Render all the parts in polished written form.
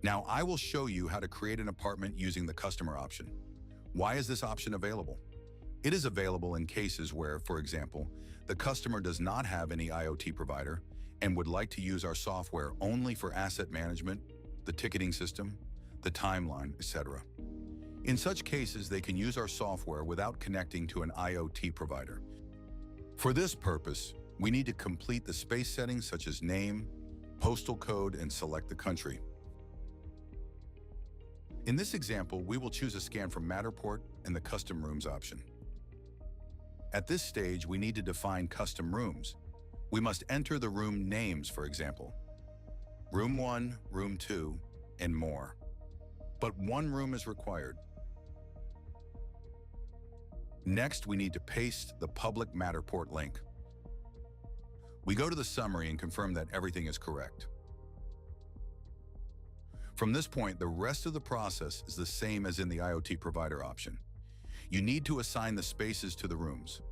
Now, I will show you how to create an apartment using the customer option. Why is this option available? It is available in cases where, for example, the customer does not have any IoT provider and would like to use our software only for asset management, the ticketing system, the timeline, etc. In such cases, they can use our software without connecting to an IoT provider. For this purpose, we need to complete the space settings such as name, postal code, and select the country. In this example, we will choose a scan from Matterport and the Custom Rooms option. At this stage, we need to define custom rooms. We must enter the room names, for example, Room 1, Room 2, and more. But one room is required. Next, we need to paste the public Matterport link. We go to the summary and confirm that everything is correct. From this point, the rest of the process is the same as in the IoT provider option. You need to assign the spaces to the rooms.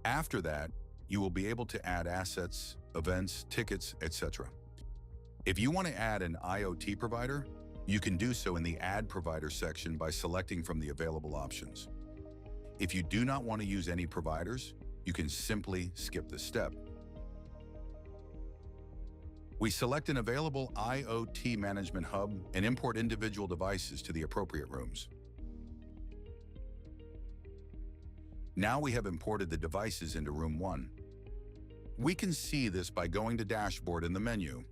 After that, you will be able to add assets, events, tickets, etc. If you want to add an IoT provider, you can do so in the Add Provider section by selecting from the available options. If you do not want to use any providers, you can simply skip this step. We select an available IoT management hub and import individual devices to the appropriate rooms. Now we have imported the devices into Room 1. We can see this by going to Dashboard in the menu.